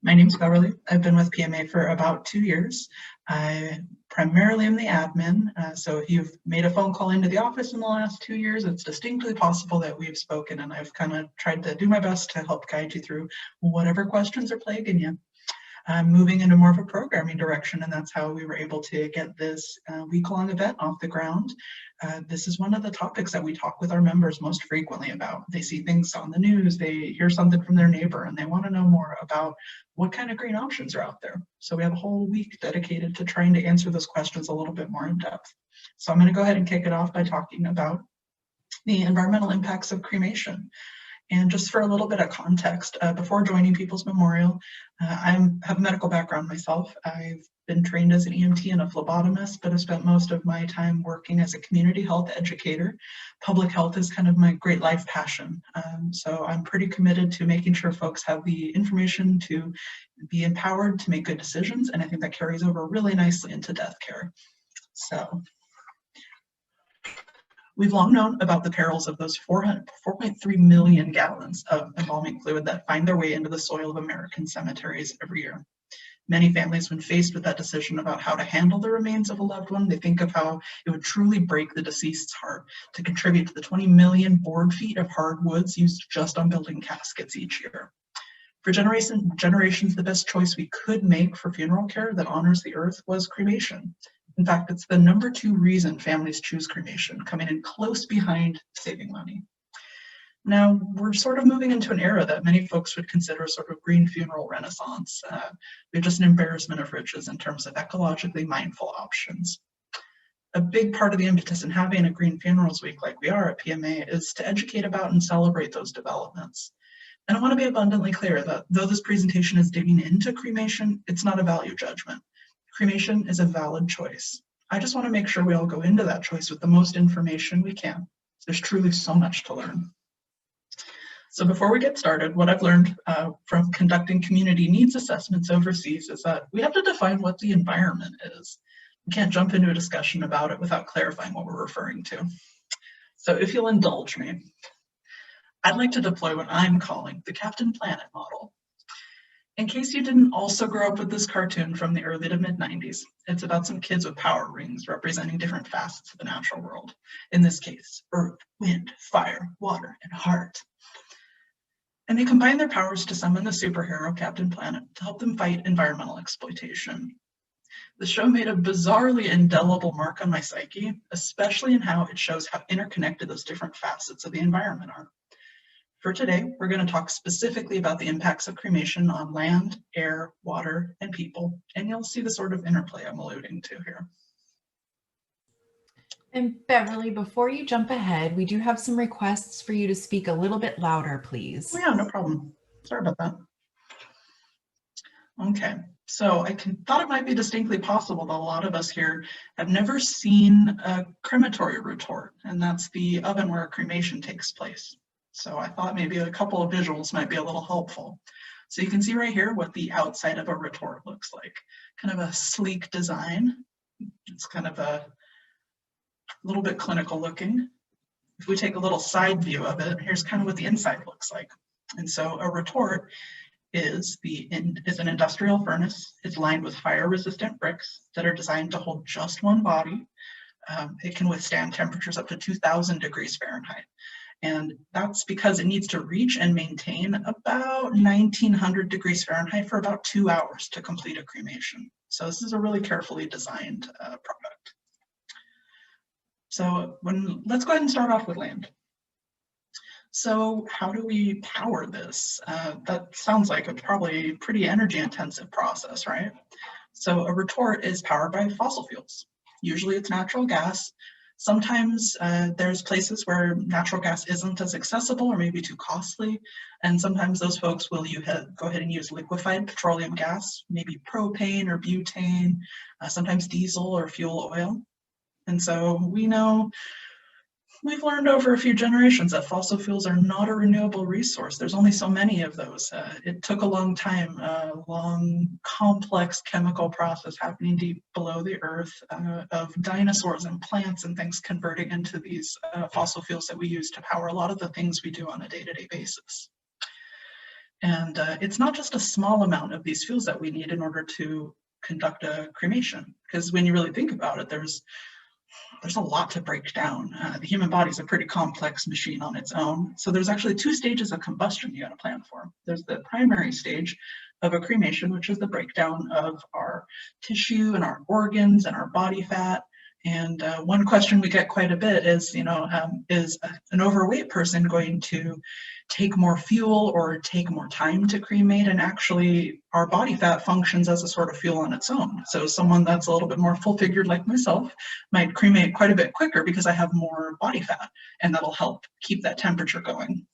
My name's Beverly. I've been with PMA for about 2 years. I primarily am the admin, so if you've made a phone call into the office in the last 2 years, it's distinctly possible that we've spoken, and I've kind of tried to do my best to help guide you through whatever questions are plaguing you. I'm moving into more of a programming direction, and that's how we were able to get this week-long event off the ground. This is one of the topics that we talk with our members most frequently about. They see things on the news, they hear something from their neighbor, and they want to know more about what kind of green options are out there. So we have a whole week dedicated to trying to answer those questions a little bit more in depth. So I'm going to go ahead and kick it off by talking about the environmental impacts of cremation. And just for a little bit of context, before joining People's Memorial, I have a medical background myself. I've been trained as an EMT and a phlebotomist, but I've spent most of my time working as a community health educator. Public health is kind of my great life passion. So I'm pretty committed to making sure folks have the information to be empowered to make good decisions, and I think that carries over really nicely into death care. So we've long known about the perils of those 4.3 million gallons of embalming fluid that find their way into the soil of American cemeteries every year. Many families, when faced with that decision about how to handle the remains of a loved one, they think of how it would truly break the deceased's heart to contribute to the 20 million board feet of hardwoods used just on building caskets each year. For generations, the best choice we could make for funeral care that honors the earth was cremation. In fact, it's the number 2 reason families choose cremation, coming in close behind saving money. Now, we're sort of moving into an era that many folks would consider a sort of green funeral renaissance. We're just an embarrassment of riches in terms of ecologically mindful options. A big part of the impetus in having a Green Funerals Week like we are at PMA is to educate about and celebrate those developments. And I want to be abundantly clear that though this presentation is digging into cremation, it's not a value judgment. Cremation is a valid choice. I just want to make sure we all go into that choice with the most information we can. There's truly so much to learn. So before we get started, what I've learned from conducting community needs assessments overseas is that we have to define what the environment is. We can't jump into a discussion about it without clarifying what we're referring to. So if you'll indulge me, I'd like to deploy what I'm calling the Captain Planet model. In case you didn't also grow up with this cartoon from the early to mid-90s, it's about some kids with power rings representing different facets of the natural world. In this case, earth, wind, fire, water, and heart. And they combine their powers to summon the superhero Captain Planet to help them fight environmental exploitation. The show made a bizarrely indelible mark on my psyche, especially in how it shows how interconnected those different facets of the environment are. For today, we're going to talk specifically about the impacts of cremation on land, air, water, and people, and you'll see the sort of interplay I'm alluding to here. And Beverly, before you jump ahead, we do have some requests for you to speak a little bit louder, please. Oh, yeah, no problem. Sorry about that. Okay, so I thought it might be distinctly possible that a lot of us here have never seen a crematory retort, and that's the oven where cremation takes place. So I thought maybe a couple of visuals might be a little helpful. So you can see right here what the outside of a retort looks like. Kind of a sleek design. It's kind of a little bit clinical looking. If we take a little side view of it, here's kind of what the inside looks like. And so a retort is an industrial furnace. It's lined with fire-resistant bricks that are designed to hold just one body. It can withstand temperatures up to 2,000 degrees Fahrenheit. And that's because it needs to reach and maintain about 1900 degrees Fahrenheit for about 2 hours to complete a cremation. So this is a really carefully designed product. So let's go ahead and start off with land. So how do we power this? That sounds like a probably pretty energy intensive process, right? So a retort is powered by fossil fuels. Usually it's natural gas. Sometimes there's places where natural gas isn't as accessible or maybe too costly, and sometimes those folks will go ahead and use liquefied petroleum gas, maybe propane or butane, sometimes diesel or fuel oil. And so we've learned over a few generations that fossil fuels are not a renewable resource. There's only so many of those. It took a long time, a long, complex chemical process happening deep below the earth of dinosaurs and plants and things converting into these fossil fuels that we use to power a lot of the things we do on a day-to-day basis. And it's not just a small amount of these fuels that we need in order to conduct a cremation, because when you really think about it, there's a lot to break down. The human body is a pretty complex machine on its own. So there's actually 2 stages of combustion you got to plan for. There's the primary stage of a cremation, which is the breakdown of our tissue and our organs and our body fat. And one question we get quite a bit is, is an overweight person going to take more fuel or take more time to cremate? And actually, our body fat functions as a sort of fuel on its own. So someone that's a little bit more full-figured like myself might cremate quite a bit quicker because I have more body fat, and that'll help keep that temperature going.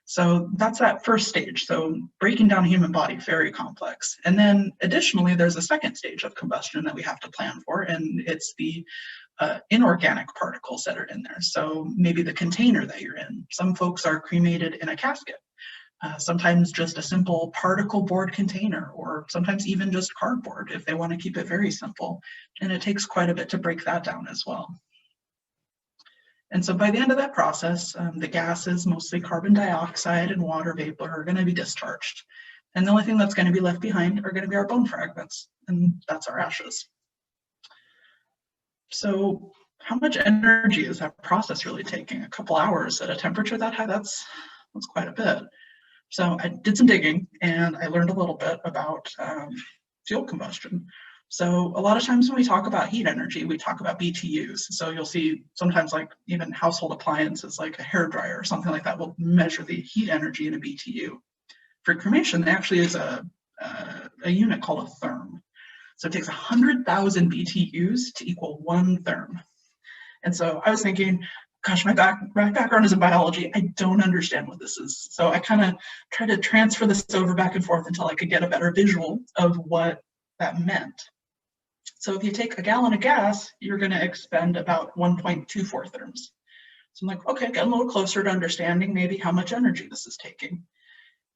So that's that first stage. So breaking down a human body, very complex. And then additionally, there's a second stage of combustion that we have to plan for, and it's the inorganic particles that are in there. So maybe the container that you're in. Some folks are cremated in a casket. Sometimes just a simple particle board container, or sometimes even just cardboard if they want to keep it very simple. And it takes quite a bit to break that down as well. And so by the end of that process, the gases, mostly carbon dioxide and water vapor, are going to be discharged. And the only thing that's going to be left behind are going to be our bone fragments, and that's our ashes. So how much energy is that process really taking? A couple hours at a temperature that high, that's quite a bit. So I did some digging, and I learned a little bit about fuel combustion. So a lot of times when we talk about heat energy, we talk about BTUs. So you'll see sometimes like even household appliances like a hairdryer or something like that will measure the heat energy in a BTU. For cremation, there actually is a unit called a therm. So it takes 100,000 BTUs to equal 1 therm. And so I was thinking, gosh, my background is in biology. I don't understand what this is. So I kind of tried to transfer this over back and forth until I could get a better visual of what that meant. So if you take a gallon of gas, you're going to expend about 1.24 therms. So I'm like, okay, getting a little closer to understanding maybe how much energy this is taking.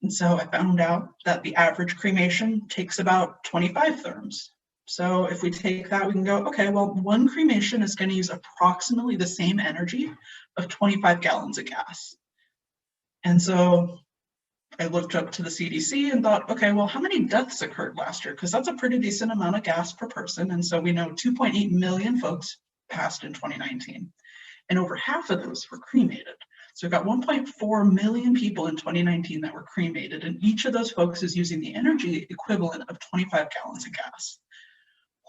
And so I found out that the average cremation takes about 25 therms. So if we take that, we can go, okay, well, one cremation is going to use approximately the same energy of 25 gallons of gas. And so I looked up to the CDC and thought, okay, well, how many deaths occurred last year? Because that's a pretty decent amount of gas per person. And so we know 2.8 million folks passed in 2019. And over half of those were cremated. So we've got 1.4 million people in 2019 that were cremated. And each of those folks is using the energy equivalent of 25 gallons of gas.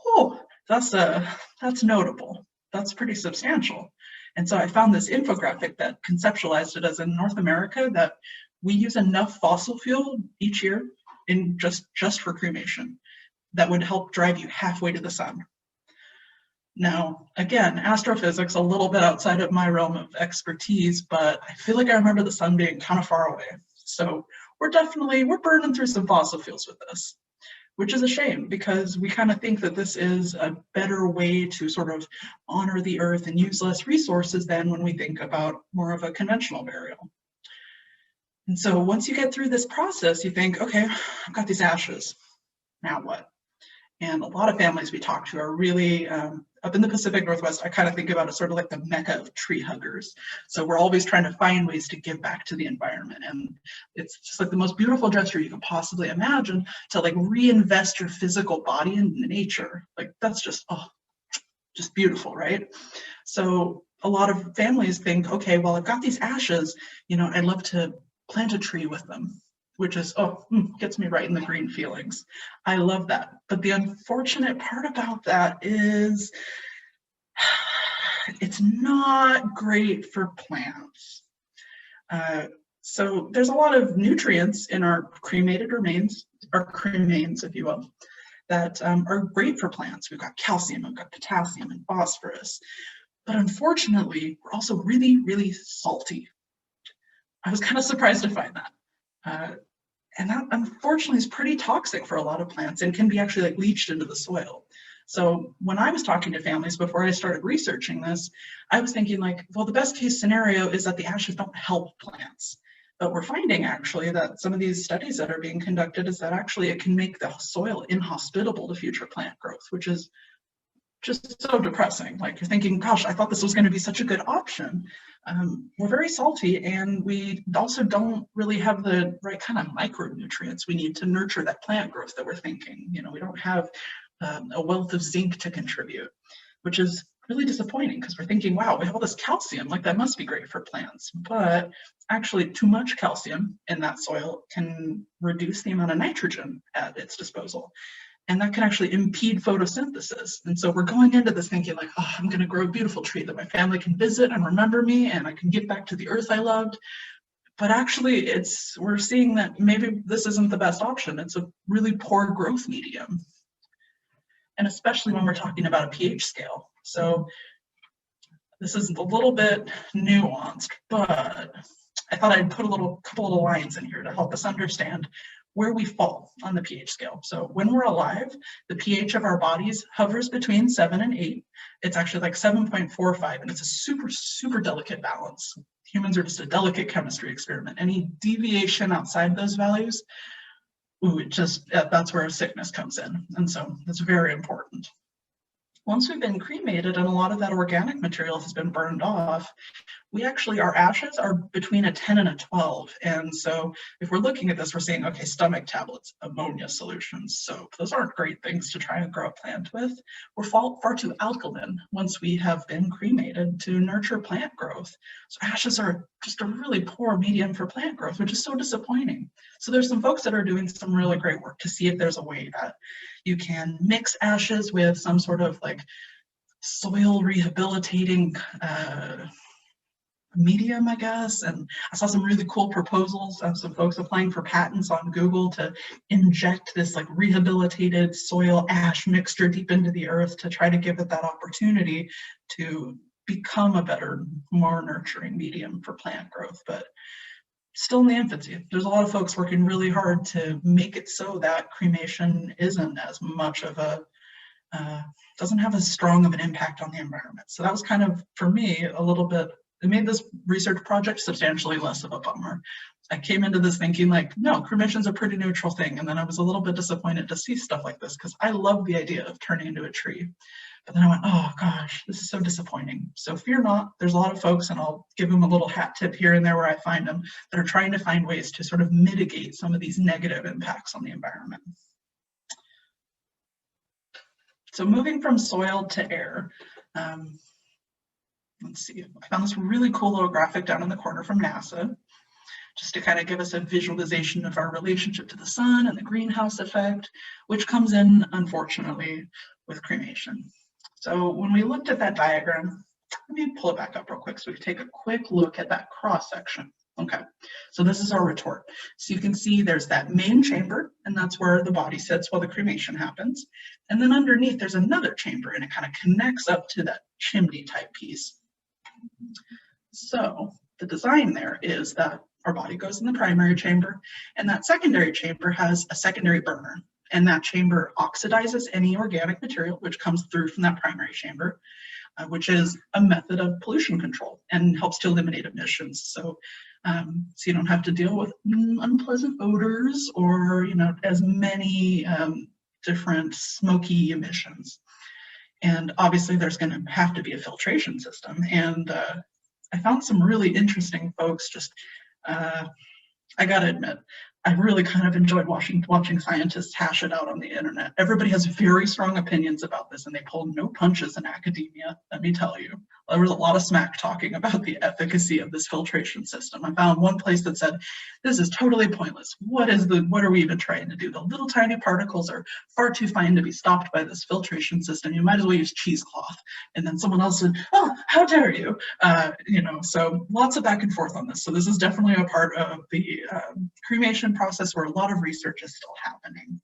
Oh, that's notable. That's pretty substantial. And so I found this infographic that conceptualized it as in North America that we use enough fossil fuel each year in just for cremation that would help drive you halfway to the sun. Now, again, astrophysics a little bit outside of my realm of expertise, but I feel like I remember the sun being kind of far away. So we're burning through some fossil fuels with this, which is a shame because we kind of think that this is a better way to sort of honor the earth and use less resources than when we think about more of a conventional burial. And so once you get through this process, you think, okay, I've got these ashes, now what? And a lot of families we talk to are really, up in the Pacific Northwest, I kind of think about it sort of like the mecca of tree huggers. So we're always trying to find ways to give back to the environment. And it's just like the most beautiful gesture you can possibly imagine to like reinvest your physical body in nature. Like that's just beautiful, right? So a lot of families think, okay, well, I've got these ashes, I'd love to plant a tree with them, which is, gets me right in the green feelings. I love that. But the unfortunate part about that is it's not great for plants. So there's a lot of nutrients in our cremated remains, or cremains, if you will, that are great for plants. We've got calcium, we've got potassium and phosphorus. But unfortunately, we're also really, really salty. I was kind of surprised to find that. And that unfortunately is pretty toxic for a lot of plants and can be actually like leached into the soil. So when I was talking to families before I started researching this, I was thinking like, well, the best case scenario is that the ashes don't help plants. But we're finding actually that some of these studies that are being conducted is that actually it can make the soil inhospitable to future plant growth, which is just so depressing. Like you're thinking, gosh, I thought this was going to be such a good option. We're very salty, and we also don't really have the right kind of micronutrients we need to nurture that plant growth that we're thinking. You know, we don't have a wealth of zinc to contribute, which is really disappointing because we're thinking, wow, we have all this calcium, like that must be great for plants. But actually, too much calcium in that soil can reduce the amount of nitrogen at its disposal. And that can actually impede photosynthesis. And so we're going into this thinking like, oh, I'm going to grow a beautiful tree that my family can visit and remember me, and I can give back to the earth I loved. But actually, we're seeing that maybe this isn't the best option. It's a really poor growth medium. And especially when we're talking about a pH scale. So this is a little bit nuanced, but I thought I'd put a couple of lines in here to help us understand where we fall on the pH scale. So when we're alive, the pH of our bodies hovers between 7 and 8. It's actually like 7.45, and it's a super, super delicate balance. Humans are just a delicate chemistry experiment. Any deviation outside those values, that's where a sickness comes in. And so that's very important. Once we've been cremated and a lot of that organic material has been burned off, our ashes are between a 10 and a 12. And so if we're looking at this, we're saying, okay, stomach tablets, ammonia solutions, soap, those aren't great things to try and grow a plant with. We're far too alkaline once we have been cremated to nurture plant growth. So ashes are just a really poor medium for plant growth, which is so disappointing. So there's some folks that are doing some really great work to see if there's a way that you can mix ashes with some sort of like soil rehabilitating medium, I guess. And I saw some really cool proposals of some folks applying for patents on Google to inject this like rehabilitated soil ash mixture deep into the earth to try to give it that opportunity to become a better, more nurturing medium for plant growth. But still in the infancy. There's a lot of folks working really hard to make it so that cremation isn't as much of doesn't have as strong of an impact on the environment. So that was kind of, for me, a little bit, it made this research project substantially less of a bummer. I came into this thinking like, no, cremation's a pretty neutral thing. And then I was a little bit disappointed to see stuff like this because I love the idea of turning into a tree. But then I went, oh gosh, this is so disappointing. So fear not, there's a lot of folks, and I'll give them a little hat tip here and there where I find them, that are trying to find ways to sort of mitigate some of these negative impacts on the environment. So moving from soil to air, let's see, I found this really cool little graphic down in the corner from NASA, just to kind of give us a visualization of our relationship to the sun and the greenhouse effect, which comes in, unfortunately, with cremation. So when we looked at that diagram, let me pull it back up real quick so we can take a quick look at that cross section. Okay, so this is our retort. So you can see there's that main chamber, and that's where the body sits while the cremation happens. And then underneath there's another chamber, and it kind of connects up to that chimney type piece. So the design there is that our body goes in the primary chamber, and that secondary chamber has a secondary burner. And that chamber oxidizes any organic material which comes through from that primary chamber, which is a method of pollution control and helps to eliminate emissions. So you don't have to deal with unpleasant odors or as many different smoky emissions. And obviously there's going to have to be a filtration system. And I found some really interesting folks. Just I gotta admit, I really kind of enjoyed watching scientists hash it out on the internet. Everybody has very strong opinions about this, and they pull no punches in academia, let me tell you. There was a lot of smack talking about the efficacy of this filtration system. I found one place that said, this is totally pointless. What are we even trying to do? The little tiny particles are far too fine to be stopped by this filtration system. You might as well use cheesecloth. And then someone else said, oh, how dare you? So lots of back and forth on this. So this is definitely a part of the cremation process where a lot of research is still happening.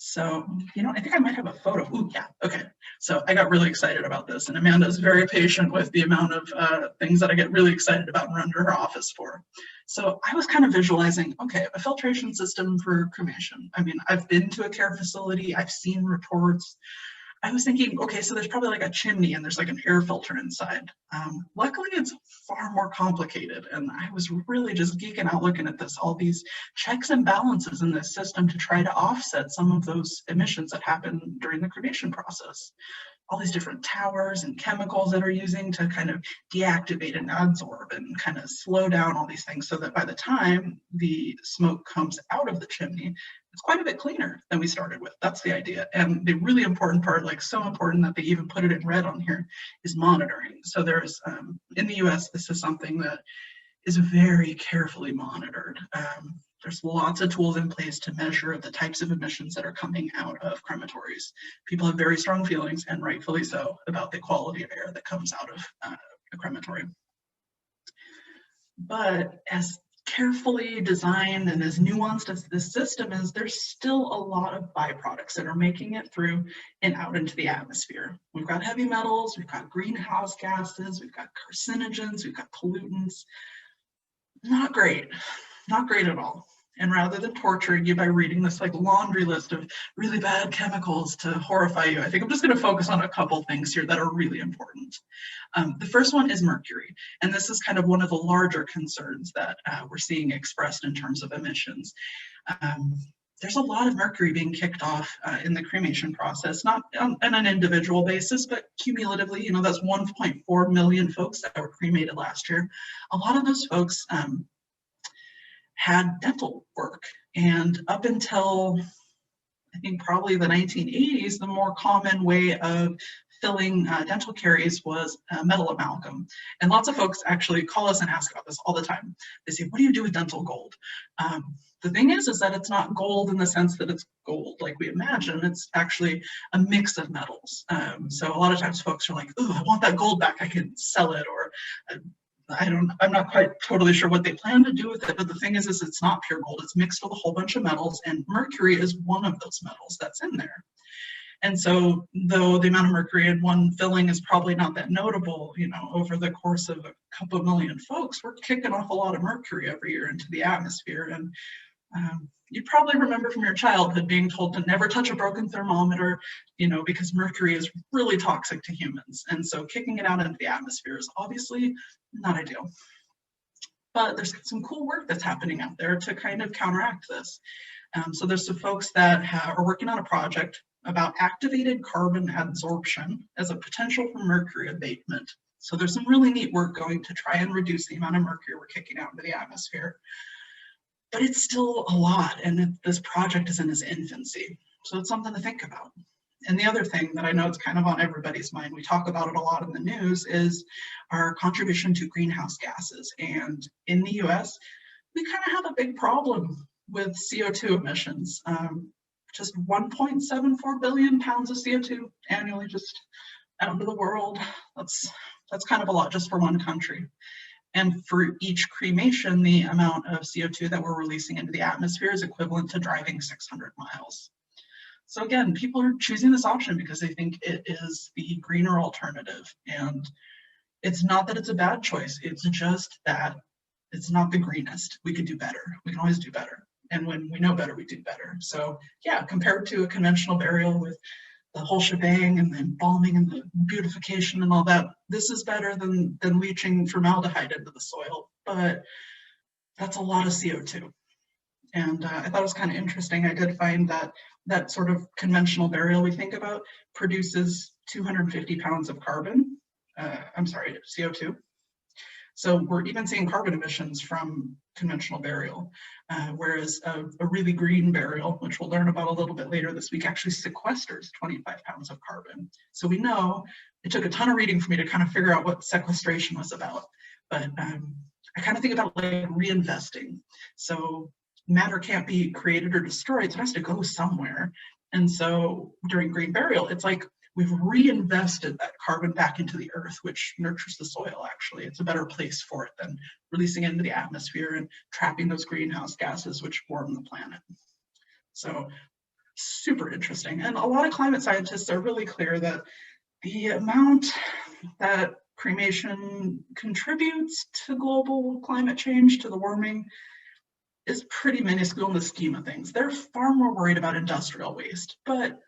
So, I think I might have a photo. Ooh, yeah, okay. So I got really excited about this, and Amanda's very patient with the amount of things that I get really excited about and run to her office for. So I was kind of visualizing, okay, a filtration system for cremation. I mean, I've been to a care facility, I've seen reports. I was thinking, okay, so there's probably like a chimney and there's like an air filter inside. Luckily, it's far more complicated. And I was really just geeking out looking at this, all these checks and balances in this system to try to offset some of those emissions that happen during the cremation process. all these different towers and chemicals that are using to kind of deactivate and adsorb and kind of slow down all these things so that by the time the smoke comes out of the chimney, it's quite a bit cleaner than we started with. That's the idea. And the really important part, like so important that they even put it in red on here, is monitoring. So there's, in the US, this is something that is very carefully monitored. There's lots of tools in place to measure the types of emissions that are coming out of crematories. People have very strong feelings, and rightfully so, about the quality of air that comes out of a crematory. But as carefully designed and as nuanced as this system is, there's still a lot of byproducts that are making it through and out into the atmosphere. We've got heavy metals, we've got greenhouse gases, we've got carcinogens, we've got pollutants. Not great, not great at all. And rather than torturing you by reading this like laundry list of really bad chemicals to horrify you, I think I'm just going to focus on a couple things here that are really important. The first one is mercury. And this is kind of one of the larger concerns that we're seeing expressed in terms of emissions. There's a lot of mercury being kicked off in the cremation process, not on an individual basis, but cumulatively. You know, that's 1.4 million folks that were cremated last year. A lot of those folks had dental work, and up until I think probably the 1980s, the more common way of filling dental caries was metal amalgam. And lots of folks actually call us and ask about this all the time. They say, what do you do with dental gold? The thing is that it's not gold in the sense that it's gold like we imagine. It's actually a mix of metals. So a lot of times folks are like, oh, I want that gold back. I can sell it, or I'm not quite totally sure what they plan to do with it, but the thing is it's not pure gold. It's mixed with a whole bunch of metals, and mercury is one of those metals that's in there. And so though the amount of mercury in one filling is probably not that notable, you know, over the course of a couple million folks, we're kicking off a lot of mercury every year into the atmosphere. And you probably remember from your childhood being told to never touch a broken thermometer, you know, because mercury is really toxic to humans. And so kicking it out into the atmosphere is obviously not ideal. But there's some cool work that's happening out there to kind of counteract this. So there's some folks that are working on a project about activated carbon adsorption as a potential for mercury abatement. So there's some really neat work going to try and reduce the amount of mercury we're kicking out into the atmosphere. But it's still a lot, and this project is in its infancy. So it's something to think about. And the other thing that I know it's kind of on everybody's mind, we talk about it a lot in the news, is our contribution to greenhouse gases. And in the US, we kind of have a big problem with CO2 emissions. Just 1.74 billion pounds of CO2 annually just out into the world. That's kind of a lot just for one country. And for each cremation, the amount of CO2 that we're releasing into the atmosphere is equivalent to driving 600 miles. So again, people are choosing this option because they think it is the greener alternative. And it's not that it's a bad choice. It's just that it's not the greenest. We could do better. We can always do better. And when we know better, we do better. So yeah, compared to a conventional burial with the whole shebang and the embalming and the beautification and all that, this is better than leaching formaldehyde into the soil. But that's a lot of CO2. And I thought it was kind of interesting. I did find that sort of conventional burial we think about produces 250 pounds of CO2. So we're even seeing carbon emissions from conventional burial, whereas a really green burial, which we'll learn about a little bit later this week, actually sequesters 25 pounds of carbon. So we know it took a ton of reading for me to kind of figure out what sequestration was about. But I kind of think about like reinvesting. So matter can't be created or destroyed, so it has to go somewhere. And so during green burial, it's like we've reinvested that carbon back into the earth, which nurtures the soil, actually. It's a better place for it than releasing it into the atmosphere and trapping those greenhouse gases, which warm the planet. So super interesting. And a lot of climate scientists are really clear that the amount that cremation contributes to global climate change, to the warming, is pretty minuscule in the scheme of things. They're far more worried about industrial waste, but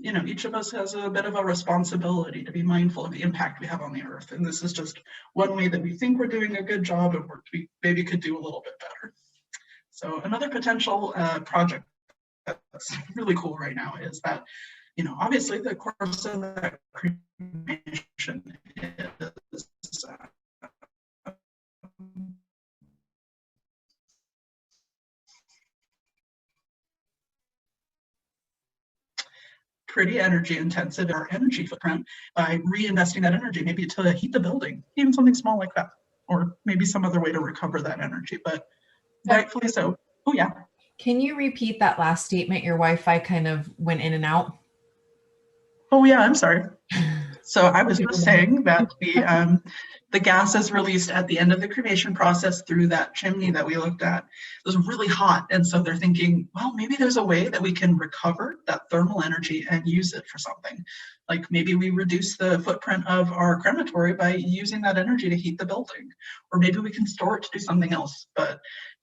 you know, each of us has a bit of a responsibility to be mindful of the impact we have on the earth. And this is just one way that we think we're doing a good job of work we maybe could do a little bit better. So another potential project that's really cool right now is that Obviously the course of that cremation is pretty energy intensive in our energy footprint by reinvesting that energy, maybe to heat the building, even something small like that, or maybe some other way to recover that energy, but rightfully so. Oh yeah. Can you repeat that last statement? Your Wi-Fi kind of went in and out. Oh yeah, I'm sorry. So I was just saying that the gases released at the end of the cremation process through that chimney that we looked at was really hot. And so they're thinking, well, maybe there's a way that we can recover that thermal energy and use it for something. Like maybe we reduce the footprint of our crematory by using that energy to heat the building, or maybe we can store it to do something else. But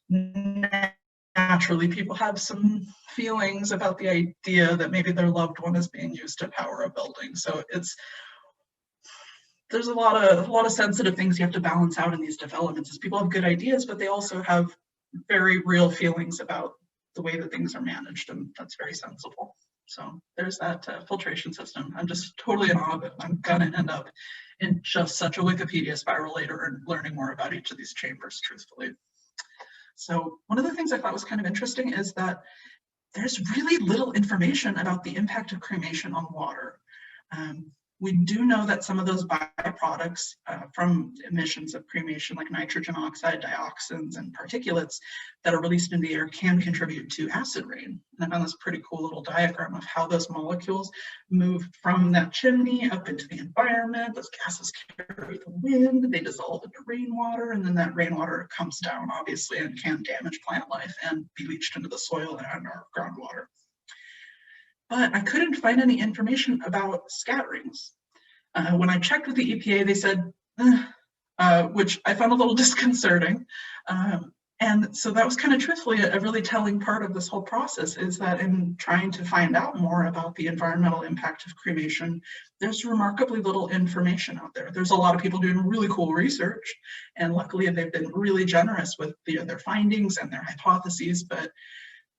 naturally, people have some feelings about the idea that maybe their loved one is being used to power a building. So there's a lot of sensitive things you have to balance out in these developments. Is people have good ideas, but they also have very real feelings about the way that things are managed, and that's very sensible. So there's that filtration system. I'm just totally in awe of it. I'm gonna end up in just such a Wikipedia spiral later and learning more about each of these chambers, truthfully. So one of the things I thought was kind of interesting is that there's really little information about the impact of cremation on water. We do know that some of those byproducts from emissions of cremation, like nitrogen oxide, dioxins, and particulates that are released into the air, can contribute to acid rain. And I found this pretty cool little diagram of how those molecules move from that chimney up into the environment. Those gases carry the wind, they dissolve into rainwater, and then that rainwater comes down, obviously, and can damage plant life and be leached into the soil and our groundwater. But I couldn't find any information about scatterings. When I checked with the EPA, they said, which I found a little disconcerting. And so that was kind of truthfully a really telling part of this whole process, is that in trying to find out more about the environmental impact of cremation, there's remarkably little information out there. There's a lot of people doing really cool research, and luckily they've been really generous with their findings and their hypotheses, but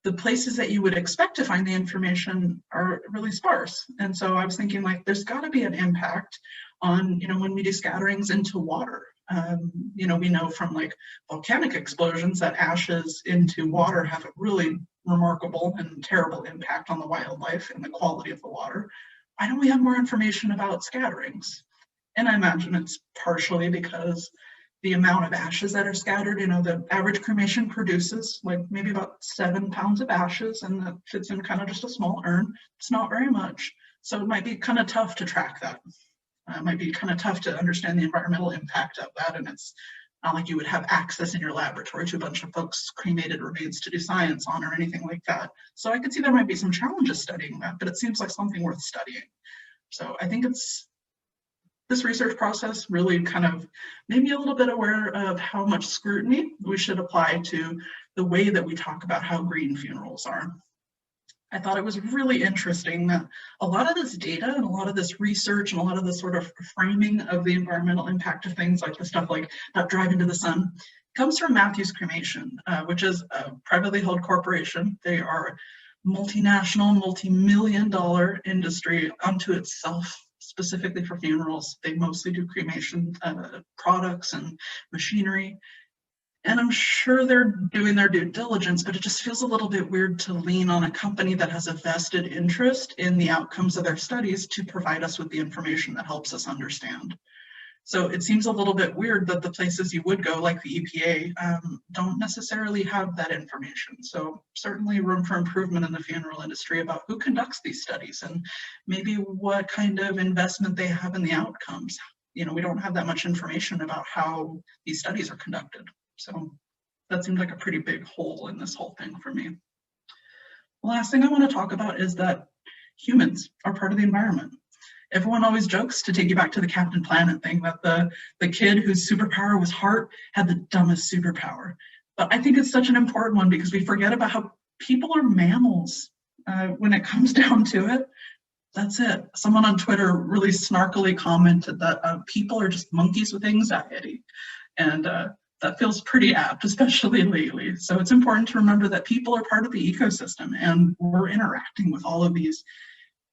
the places that you would expect to find the information are really sparse. And so I was thinking, like, there's got to be an impact on, when we do scatterings into water. We know from like volcanic explosions that ashes into water have a really remarkable and terrible impact on the wildlife and the quality of the water. Why don't we have more information about scatterings? And I imagine it's partially because the amount of ashes that are scattered, the average cremation produces like maybe about 7 pounds of ashes, and that fits in kind of just a small urn. It's not very much. So it might be kind of tough to track that. It might be kind of tough to understand the environmental impact of that. And it's not like you would have access in your laboratory to a bunch of folks' cremated remains to do science on or anything like that. So I could see there might be some challenges studying that, but it seems like something worth studying. So I think this research process really kind of made me a little bit aware of how much scrutiny we should apply to the way that we talk about how green funerals are. I thought it was really interesting that a lot of this data and a lot of this research and a lot of this sort of framing of the environmental impact of things like the stuff like not driving to the sun comes from Matthews Cremation, which is a privately held corporation. They are multinational, multi-million-dollar industry unto itself, specifically for funerals. They mostly do cremation products and machinery. And I'm sure they're doing their due diligence, but it just feels a little bit weird to lean on a company that has a vested interest in the outcomes of their studies to provide us with the information that helps us understand. So it seems a little bit weird that the places you would go, like the EPA, don't necessarily have that information. So certainly room for improvement in the funeral industry about who conducts these studies and maybe what kind of investment they have in the outcomes. We don't have that much information about how these studies are conducted. So that seemed like a pretty big hole in this whole thing for me. The last thing I want to talk about is that humans are part of the environment. Everyone always jokes, to take you back to the Captain Planet thing, that the kid whose superpower was heart had the dumbest superpower. But I think it's such an important one because we forget about how people are mammals when it comes down to it. That's it. Someone on Twitter really snarkily commented that people are just monkeys with anxiety. And that feels pretty apt, especially lately. So it's important to remember that people are part of the ecosystem and we're interacting with all of these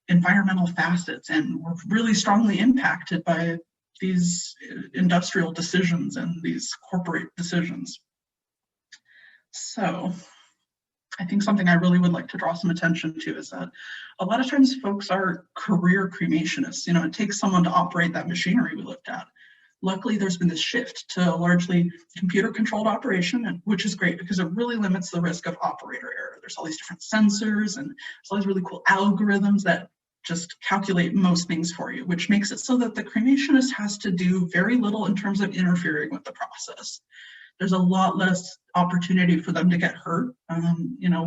environmental facets, and we're really strongly impacted by these industrial decisions and these corporate decisions. So I think something I really would like to draw some attention to is that a lot of times folks are career cremationists. It takes someone to operate that machinery we looked at. Luckily, there's been this shift to a largely computer-controlled operation, which is great because it really limits the risk of operator error. There's all these different sensors and there's all these really cool algorithms that just calculate most things for you, which makes it so that the cremationist has to do very little in terms of interfering with the process. There's a lot less opportunity for them to get hurt.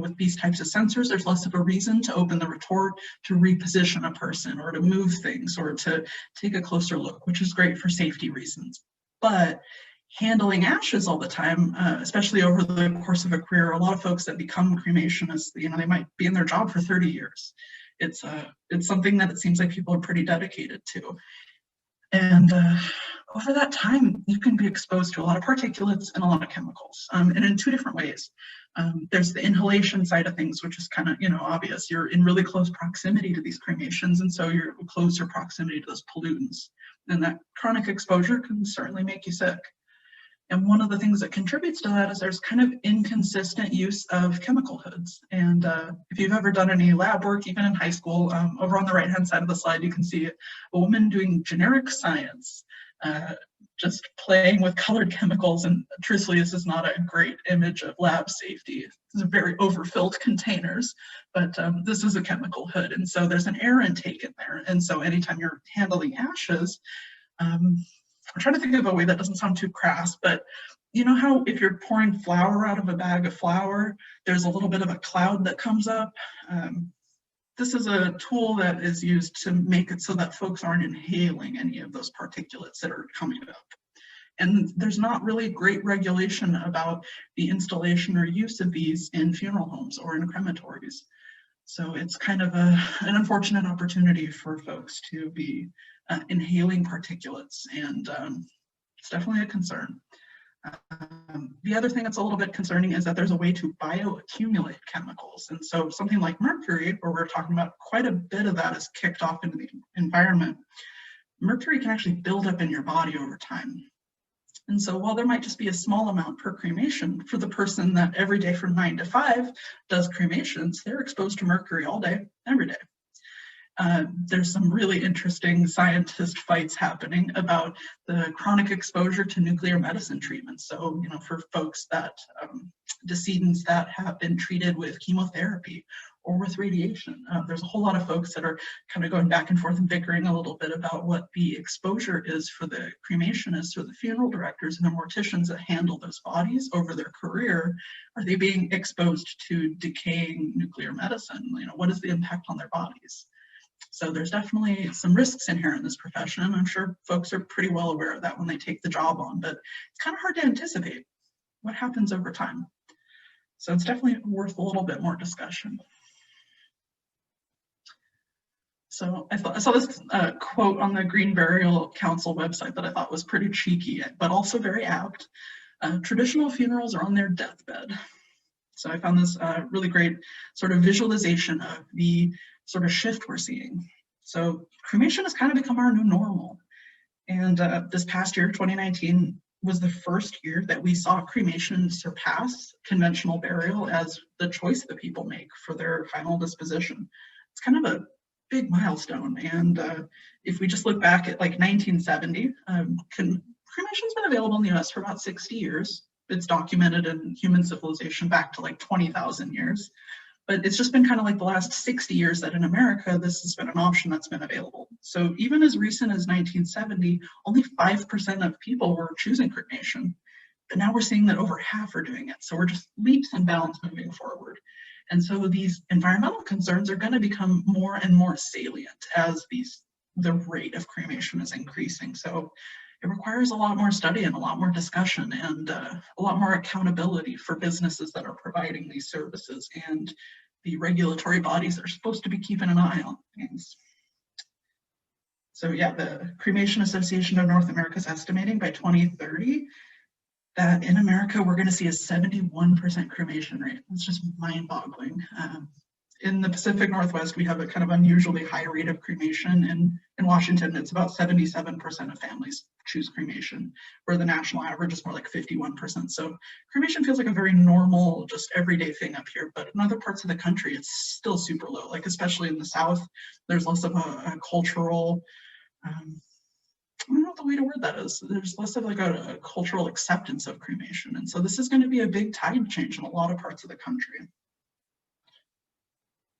With these types of sensors, there's less of a reason to open the retort, to reposition a person, or to move things, or to take a closer look, which is great for safety reasons. But handling ashes all the time, especially over the course of a career, a lot of folks that become cremationists, they might be in their job for 30 years. It's something that it seems like people are pretty dedicated to. And over that time, you can be exposed to a lot of particulates and a lot of chemicals, and in two different ways. There's the inhalation side of things, which is kind of, obvious. You're in really close proximity to these cremations, and so you're closer proximity to those pollutants. And that chronic exposure can certainly make you sick. And one of the things that contributes to that is there's kind of inconsistent use of chemical hoods. And if you've ever done any lab work, even in high school, over on the right-hand side of the slide, you can see a woman doing generic science, just playing with colored chemicals. And truthfully, this is not a great image of lab safety. These are very overfilled containers, but this is a chemical hood. And so there's an air intake in there. And so anytime you're handling ashes, I'm trying to think of a way that doesn't sound too crass, but you know how if you're pouring flour out of a bag of flour, there's a little bit of a cloud that comes up? This is a tool that is used to make it so that folks aren't inhaling any of those particulates that are coming up. And there's not really great regulation about the installation or use of these in funeral homes or in crematories. So it's kind of an unfortunate opportunity for folks to be inhaling particulates, and it's definitely a concern. The other thing that's a little bit concerning is that there's a way to bioaccumulate chemicals. And so something like mercury, where we're talking about quite a bit of that is kicked off into the environment, mercury can actually build up in your body over time. And so while there might just be a small amount per cremation, for the person that every day from 9 to 5 does cremations, they're exposed to mercury all day, every day. There's some really interesting scientist fights happening about the chronic exposure to nuclear medicine treatments. So, for folks that, decedents that have been treated with chemotherapy or with radiation, there's a whole lot of folks that are kind of going back and forth and bickering a little bit about what the exposure is for the cremationists or the funeral directors and the morticians that handle those bodies over their career. Are they being exposed to decaying nuclear medicine? What is the impact on their bodies? So there's definitely some risks inherent in this profession. I'm sure folks are pretty well aware of that when they take the job on, but it's kind of hard to anticipate what happens over time. So it's definitely worth a little bit more discussion. So I saw this quote on the Green Burial Council website that I thought was pretty cheeky, but also very apt. Traditional funerals are on their deathbed. So I found this really great sort of visualization of the sort of shift we're seeing. So cremation has kind of become our new normal. And this past year, 2019, was the first year that we saw cremation surpass conventional burial as the choice that people make for their final disposition. It's kind of a big milestone. And if we just look back at like 1970, cremation's been available in the US for about 60 years. It's documented in human civilization back to like 20,000 years. But it's just been kind of like the last 60 years that in America, this has been an option that's been available. So even as recent as 1970, only 5% of people were choosing cremation. But now we're seeing that over half are doing it. So we're just leaps and bounds moving forward. And so these environmental concerns are going to become more and more salient as the rate of cremation is increasing. So it requires a lot more study and a lot more discussion and a lot more accountability for businesses that are providing these services and the regulatory bodies that are supposed to be keeping an eye on things. So yeah, the Cremation Association of North America is estimating by 2030 that in America, we're going to see a 71% cremation rate. It's just mind-boggling. in the Pacific Northwest, we have a kind of unusually high rate of cremation. In Washington, it's about 77% of families choose cremation, where the national average is more like 51%. So cremation feels like a very normal, just everyday thing up here. But in other parts of the country, it's still super low. Like especially in the South, there's less of a cultural, I don't know what the way to word that is. There's less of like a cultural acceptance of cremation. And so this is going to be a big tide change in a lot of parts of the country.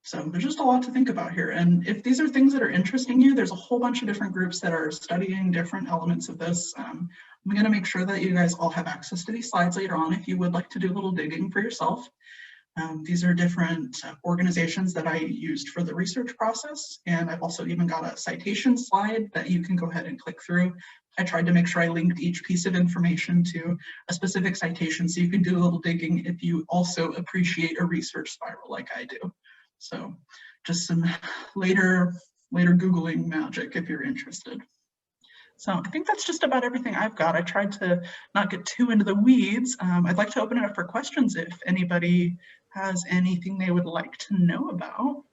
So there's just a lot to think about here. And if these are things that are interesting you, there's a whole bunch of different groups that are studying different elements of this. I'm going to make sure that you guys all have access to these slides later on if you would like to do a little digging for yourself. These are different organizations that I used for the research process. And I've also even got a citation slide that you can go ahead and click through. I tried to make sure I linked each piece of information to a specific citation so you can do a little digging if you also appreciate a research spiral like I do. So just some later Googling magic if you're interested. So I think that's just about everything I've got. I tried to not get too into the weeds. I'd like to open it up for questions if anybody has anything they would like to know about.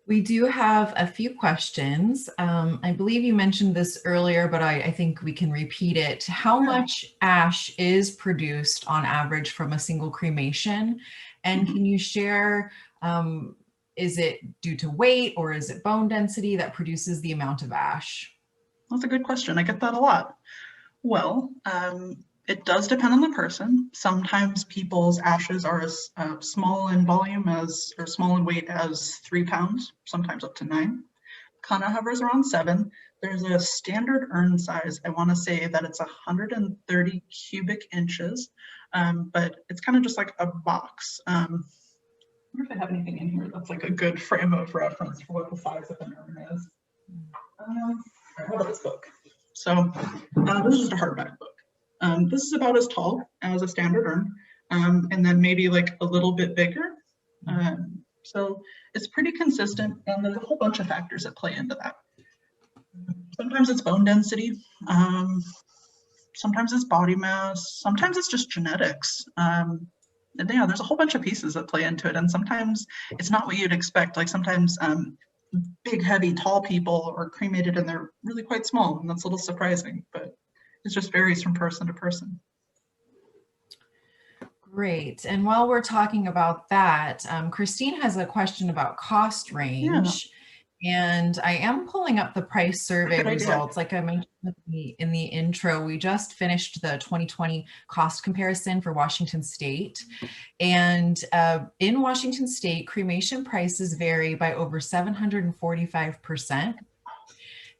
We do have a few questions. I believe you mentioned this earlier, but I think we can repeat it. How much ash is produced on average from a single cremation? And can you share, is it due to weight or is it bone density that produces the amount of ash? That's a good question. I get that a lot. Well, it does depend on the person. Sometimes people's ashes are as small in volume as, or small in weight as 3 pounds, sometimes up to 9. Kana hovers around 7. There's a standard urn size. I want to say that it's 130 cubic inches, but it's kind of just like a box. I wonder if I have anything in here that's like a good frame of reference for what the size of an urn is. How about this book? So this is just a hardback book. This is about as tall as a standard urn, and then maybe like a little bit bigger. So it's pretty consistent, and there's a whole bunch of factors that play into that. Sometimes it's bone density, sometimes it's body mass, sometimes it's just genetics. And yeah, there's a whole bunch of pieces that play into it, and sometimes it's not what you'd expect. Like sometimes big, heavy, tall people are cremated and they're really quite small, and that's a little surprising, but it just varies from person to person. Great. And while we're talking about that, Christine has a question about cost range. And I am pulling up the price survey results. Like I mentioned in the intro, we just finished the 2020 cost comparison for Washington State. And in Washington State, cremation prices vary by over 745%.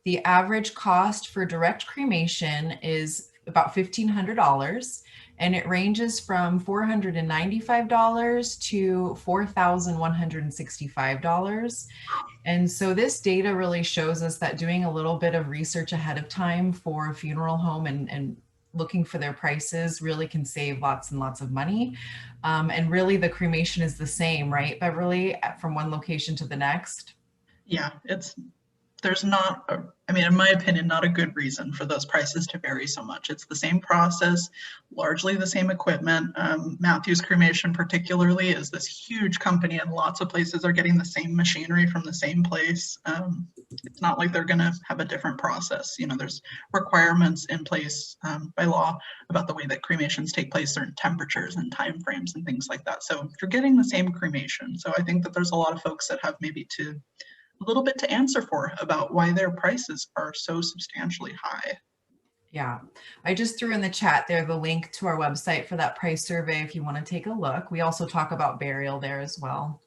The average cost for direct cremation is about $1,500. And it ranges from $495 to $4,165. And so this data really shows us that doing a little bit of research ahead of time for a funeral home and looking for their prices really can save lots and lots of money. And really the cremation is the same, right, Beverly, from one location to the next? Yeah, there's not, I mean, in my opinion, not a good reason for those prices to vary so much. It's the same process, largely the same equipment. Matthews Cremation particularly is this huge company, and lots of places are getting the same machinery from the same place. It's not like they're going to have a different process. You know, there's requirements in place by law about the way that cremations take place, certain temperatures and time frames and things like that. So you're getting the same cremation. So I think that there's a lot of folks that have maybe a little bit to answer for about why their prices are so substantially high. Yeah, I just threw in the chat there the link to our website for that price survey if you want to take a look. We also talk about burial there as well.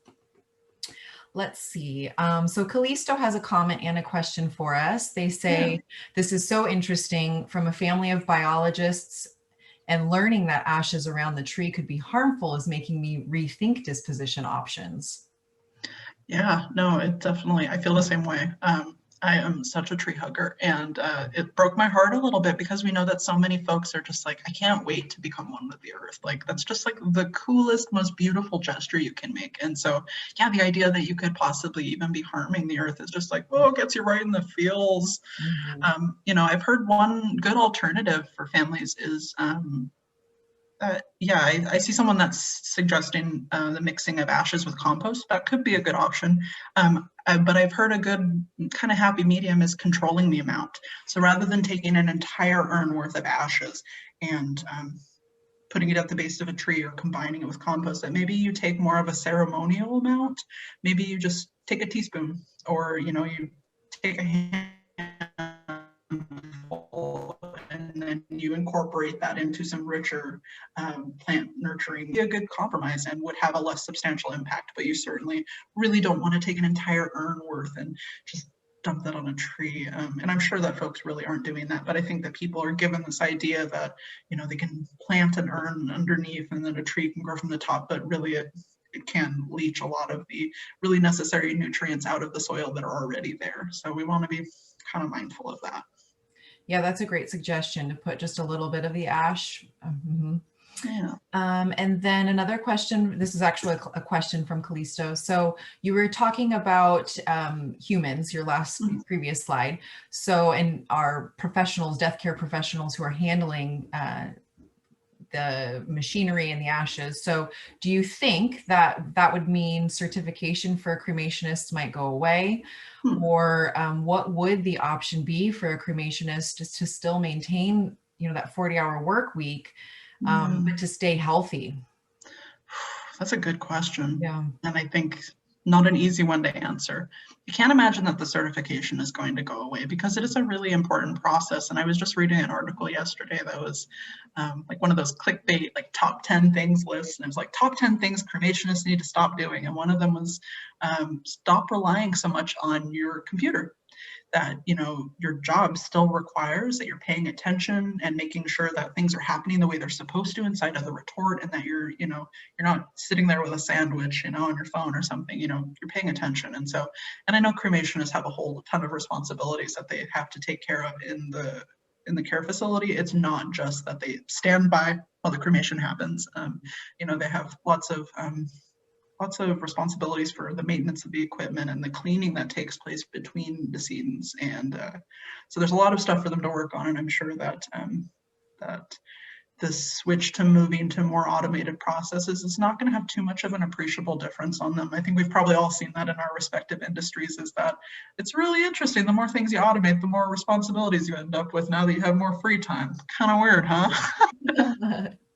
Let's see. So Callisto has a comment and a question for us. They say, this is so interesting from a family of biologists, and learning that ashes around the tree could be harmful is making me rethink disposition options. Yeah, no, it definitely, I feel the same way. I am such a tree hugger, and it broke my heart a little bit because we know that so many folks are just like, I can't wait to become one with the earth. Like, that's just like the coolest, most beautiful gesture you can make. And so, yeah, the idea that you could possibly even be harming the earth is just like, oh, it gets you right in the feels. You know, I've heard one good alternative for families is Yeah, I see someone that's suggesting the mixing of ashes with compost. That could be a good option. But I've heard a good kind of happy medium is controlling the amount. So rather than taking an entire urn worth of ashes and putting it at the base of a tree or combining it with compost, that maybe you take more of a ceremonial amount. Maybe you just take a teaspoon, or you take a handful and then you incorporate that into some richer plant nurturing. Be a good compromise and would have a less substantial impact, but you certainly really don't want to take an entire urn worth and just dump that on a tree. And I'm sure that folks really aren't doing that, but I think that people are given this idea that, they can plant an urn underneath and then a tree can grow from the top, but really it can leach a lot of the really necessary nutrients out of the soil that are already there. So we want to be kind of mindful of that. Yeah, that's a great suggestion, to put just a little bit of the ash. Yeah. And then another question, this is actually a question from Callisto. So you were talking about humans, your last previous slide. So, and our professionals, death care professionals who are handling the machinery and the ashes. So do you think that that would mean certification for a cremationist might go away? Or what would the option be for a cremationist to still maintain, that 40-hour work week, but to stay healthy? That's a good question. Yeah. And I think not an easy one to answer. You can't imagine that the certification is going to go away because it is a really important process. And I was just reading an article yesterday that was like one of those clickbait, like top 10 things lists. And it was like top 10 things cremationists need to stop doing. And one of them was stop relying so much on your computer. That your job still requires that you're paying attention and making sure that things are happening the way they're supposed to inside of the retort, and that you're not sitting there with a sandwich on your phone or something. You're paying attention. And I know cremationists have a whole ton of responsibilities that they have to take care of in the care facility. It's not just that they stand by while the cremation happens. They have lots of responsibilities for the maintenance of the equipment and the cleaning that takes place between decedents. And so there's a lot of stuff for them to work on. And I'm sure that the switch to moving to more automated processes is not going to have too much of an appreciable difference on them. I think we've probably all seen that in our respective industries, is that it's really interesting. The more things you automate, the more responsibilities you end up with now that you have more free time. Kind of weird, huh?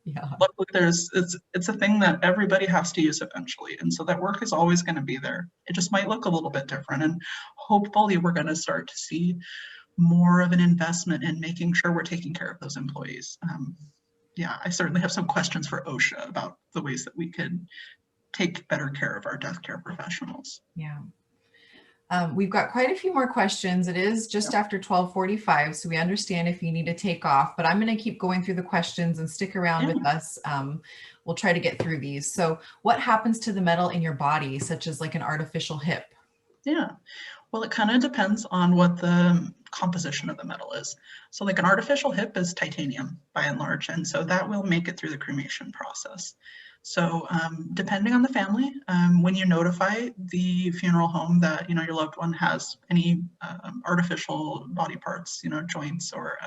Yeah. Luckily, it's a thing that everybody has to use eventually, and so that work is always going to be there. It just might look a little bit different, and hopefully we're going to start to see more of an investment in making sure we're taking care of those employees. Yeah, I certainly have some questions for OSHA about the ways that we could take better care of our death care professionals. Yeah. We've got quite a few more questions. It is just after 12:45, so we understand if you need to take off, but I'm going to keep going through the questions and stick around with us. We'll try to get through these. So what happens to the metal in your body, such as like an artificial hip? Yeah, well, it kind of depends on what the composition of the metal is. So like an artificial hip is titanium by and large, and so that will make it through the cremation process. So depending on the family, when you notify the funeral home that your loved one has any artificial body parts, joints or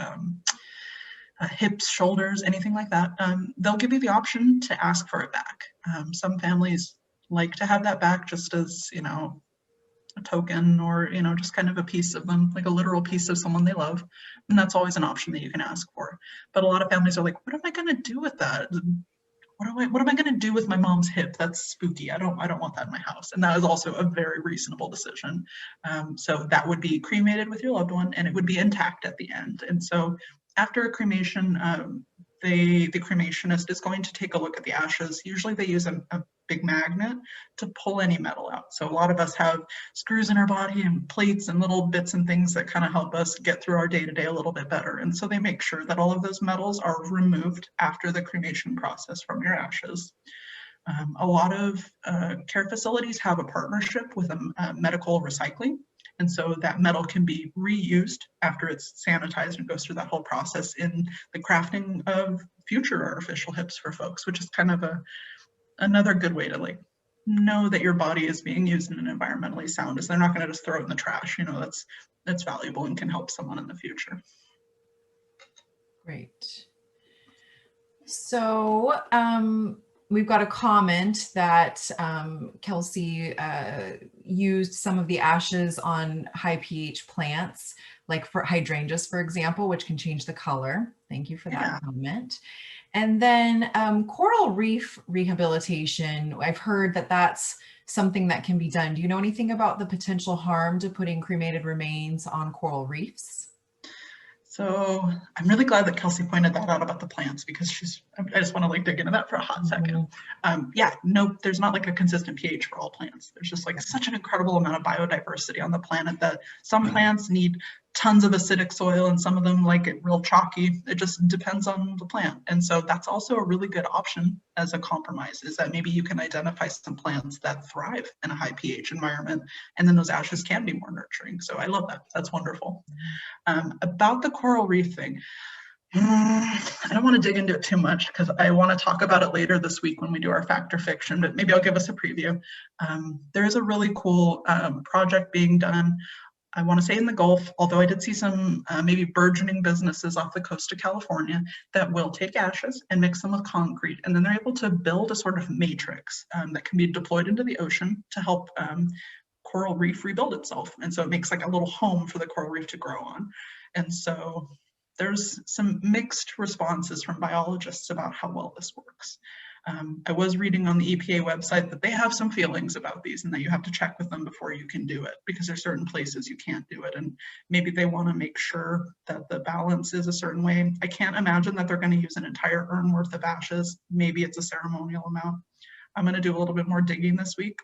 hips, shoulders, anything like that, they'll give you the option to ask for it back. Some families like to have that back just as a token, or just kind of a piece of them, like a literal piece of someone they love, and that's always an option that you can ask for. But a lot of families are like, what am I going to do with that? What am I going to do with my mom's hip? That's spooky. I don't want that in my house. And that is also a very reasonable decision. So that would be cremated with your loved one, and it would be intact at the end. And so after a cremation, the cremationist is going to take a look at the ashes. Usually they use a big magnet to pull any metal out. So a lot of us have screws in our body and plates and little bits and things that kind of help us get through our day-to-day a little bit better. And so they make sure that all of those metals are removed after the cremation process from your ashes. A lot of care facilities have a partnership with a medical recycling. And so that metal can be reused after it's sanitized and goes through that whole process in the crafting of future artificial hips for folks, which is kind of another good way to know that your body is being used in an environmentally sound, is they're not going to just throw it in the trash. That's valuable and can help someone in the future. Great. So we've got a comment that Kelsey used some of the ashes on high pH plants, like for hydrangeas, for example, which can change the color. Thank you for that comment. And then coral reef rehabilitation, I've heard that that's something that can be done. Do you know anything about the potential harm to putting cremated remains on coral reefs? So I'm really glad that Kelsey pointed that out about the plants, because I just want to like dig into that for a hot second. Yeah, no, there's not like a consistent pH for all plants. There's just like such an incredible amount of biodiversity on the planet that some plants need tons of acidic soil and some of them like it real chalky. It just depends on the plant. And so that's also a really good option as a compromise, is that maybe you can identify some plants that thrive in a high pH environment, and then those ashes can be more nurturing. So I love that. That's wonderful. About the coral reef thing, I don't want to dig into it too much because I want to talk about it later this week when we do our fact or fiction, but maybe I'll give us a preview. There is a really cool project being done, I want to say in the Gulf, although I did see some maybe burgeoning businesses off the coast of California that will take ashes and mix them with concrete, and then they're able to build a sort of matrix that can be deployed into the ocean to help coral reef rebuild itself. And so it makes like a little home for the coral reef to grow on. And so there's some mixed responses from biologists about how well this works. I was reading on the EPA website that they have some feelings about these and that you have to check with them before you can do it, because there's certain places you can't do it. And maybe they want to make sure that the balance is a certain way. I can't imagine that they're going to use an entire urn worth of ashes. Maybe it's a ceremonial amount. I'm going to do a little bit more digging this week,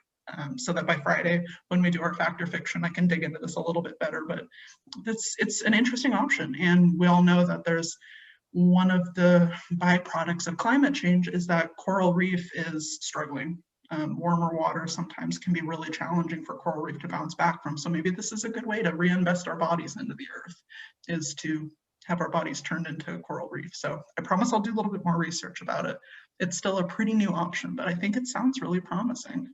so that by Friday, when we do our fact or fiction, I can dig into this a little bit better. But it's an interesting option. And we all know that there's one of the byproducts of climate change is that coral reef is struggling. Warmer water sometimes can be really challenging for coral reef to bounce back from. So maybe this is a good way to reinvest our bodies into the earth, is to have our bodies turned into a coral reef. So I promise I'll do a little bit more research about it. It's still a pretty new option, but I think it sounds really promising.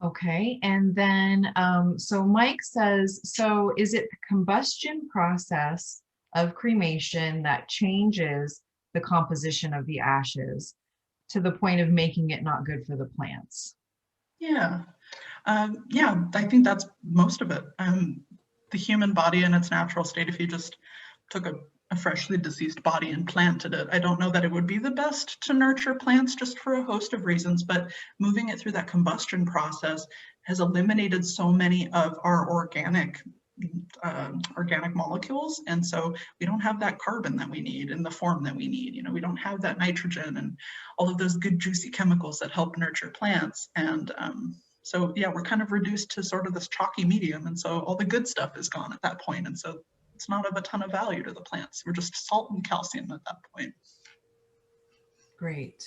Okay, and then, so Mike says, so is it the combustion process of cremation that changes the composition of the ashes to the point of making it not good for the plants? Yeah, yeah, I think that's most of it. The human body in its natural state, if you just took a freshly deceased body and planted it, I don't know that it would be the best to nurture plants, just for a host of reasons, but moving it through that combustion process has eliminated so many of our organic molecules, and so we don't have that carbon that we need in the form that we need. You know, we don't have that nitrogen and all of those good juicy chemicals that help nurture plants. And so yeah, we're kind of reduced to sort of this chalky medium, and so all the good stuff is gone at that point, and so it's not of a ton of value to the plants. We're just salt and calcium at that point. Great.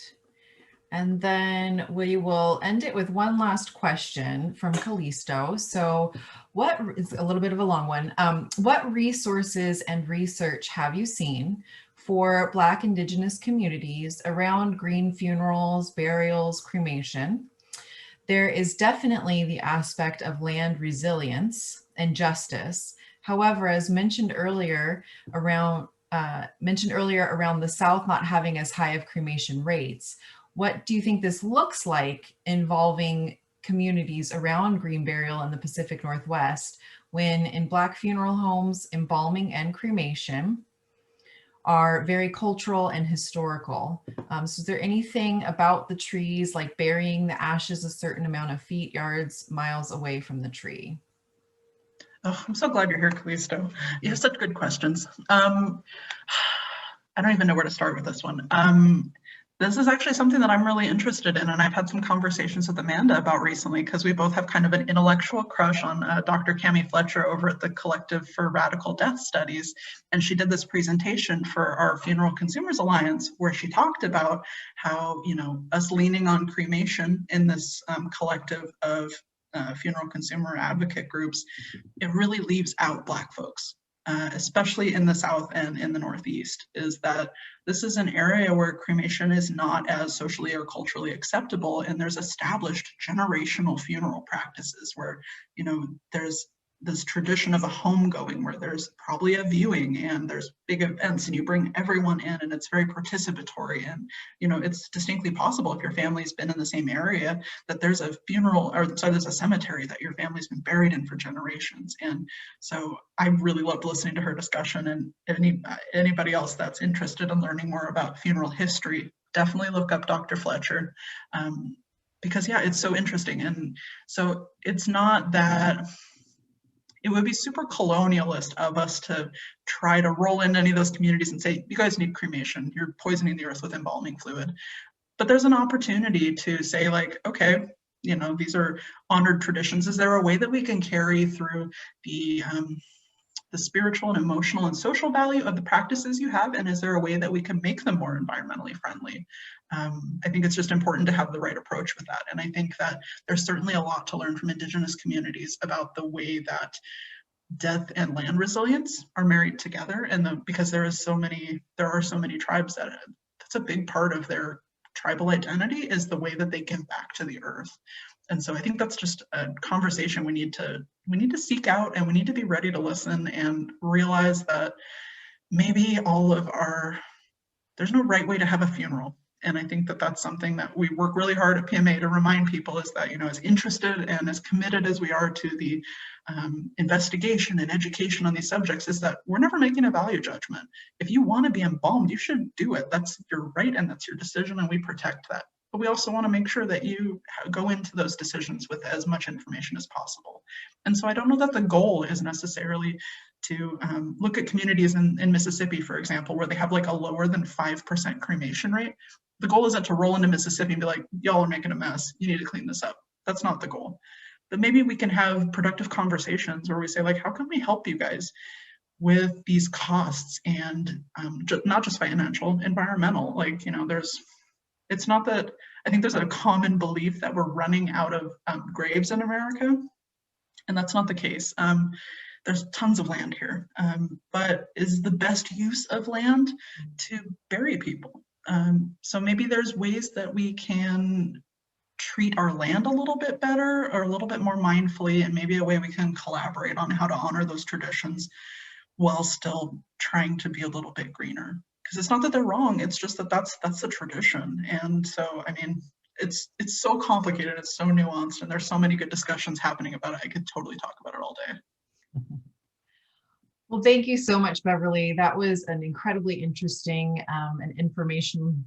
And then we will end it with one last question from Callisto. So what is a little bit of a long one. What resources and research have you seen for Black Indigenous communities around green funerals, burials, cremation? There is definitely the aspect of land resilience and justice. However, as mentioned earlier around the South not having as high of cremation rates, what do you think this looks like involving communities around green burial in the Pacific Northwest, when in Black funeral homes, embalming and cremation are very cultural and historical? So is there anything about the trees, like burying the ashes a certain amount of feet, yards, miles away from the tree? Oh, I'm so glad you're here, Callisto. You have such good questions. I don't even know where to start with this one. This is actually something that I'm really interested in, and I've had some conversations with Amanda about recently, because we both have kind of an intellectual crush on Dr. Cami Fletcher over at the Collective for Radical Death Studies. And she did this presentation for our Funeral Consumers Alliance, where she talked about how, you know, us leaning on cremation in this collective of funeral consumer advocate groups, it really leaves out Black folks, especially in the South and in the Northeast, is that this is an area where cremation is not as socially or culturally acceptable, and there's established generational funeral practices where, you know, there's this tradition of a homegoing where there's probably a viewing and there's big events and you bring everyone in and it's very participatory. And, you know, it's distinctly possible if your family's been in the same area that there's a funeral, or sorry, there's a cemetery that your family's been buried in for generations. And so I really loved listening to her discussion, and anybody else that's interested in learning more about funeral history, definitely look up Dr. Fletcher. Because yeah, it's so interesting. And so it's not that it would be super colonialist of us to try to roll into any of those communities and say, you guys need cremation, you're poisoning the earth with embalming fluid. But there's an opportunity to say, like, okay, you know, these are honored traditions. Is there a way that we can carry through the spiritual and emotional and social value of the practices you have? And is there a way that we can make them more environmentally friendly? I think it's just important to have the right approach with that. And I think that there's certainly a lot to learn from Indigenous communities about the way that death and land resilience are married together. And because there are so many tribes that that's a big part of their tribal identity, is the way that they give back to the earth. And so I think that's just a conversation we need to seek out, and we need to be ready to listen and realize that maybe there's no right way to have a funeral. And I think that that's something that we work really hard at PMA to remind people, is that, you know, as interested and as committed as we are to the investigation and education on these subjects, is that we're never making a value judgment. If you want to be embalmed, you should do it. That's your right and that's your decision, and we protect that. But we also want to make sure that you go into those decisions with as much information as possible. And so I don't know that the goal is necessarily to look at communities in Mississippi, for example, where they have like a lower than 5% cremation rate. The goal isn't to roll into Mississippi and be like, y'all are making a mess, you need to clean this up. That's not the goal. But maybe we can have productive conversations where we say, like, how can we help you guys with these costs? And not just financial, environmental. Like, you know, it's not that, I think there's a common belief that we're running out of graves in America, and that's not the case. There's tons of land here, but is the best use of land to bury people? So maybe there's ways that we can treat our land a little bit better or a little bit more mindfully, and maybe a way we can collaborate on how to honor those traditions while still trying to be a little bit greener. Because it's not that they're wrong, it's just that that's the tradition. And so, I mean, it's so complicated, it's so nuanced, and there's so many good discussions happening about it. I could totally talk about it all day. Well, thank you so much, Beverly. That was an incredibly interesting and information,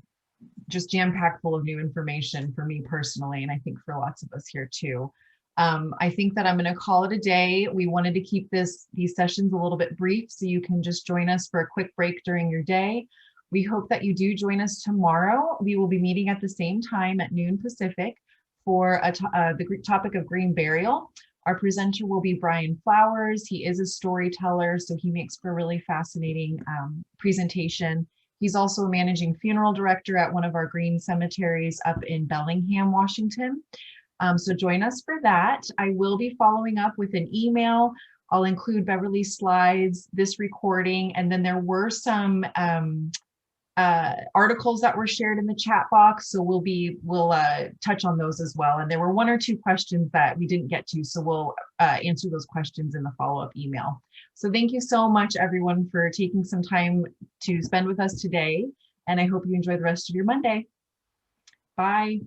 just jam-packed full of new information for me personally, and I think for lots of us here too. I think that I'm going to call it a day. We wanted to keep these sessions a little bit brief, so you can just join us for a quick break during your day. We hope that you do join us tomorrow. We will be meeting at the same time at noon Pacific for the topic of green burial. Our presenter will be Brian Flowers. He is a storyteller, so he makes for a really fascinating presentation. He's also a managing funeral director at one of our green cemeteries up in Bellingham, Washington. So join us for that. I will be following up with an email. I'll include Beverly's slides, this recording, and then there were some articles that were shared in the chat box. So we'll touch on those as well. And there were one or two questions that we didn't get to, so we'll answer those questions in the follow-up email. So thank you so much, everyone, for taking some time to spend with us today. And I hope you enjoy the rest of your Monday. Bye.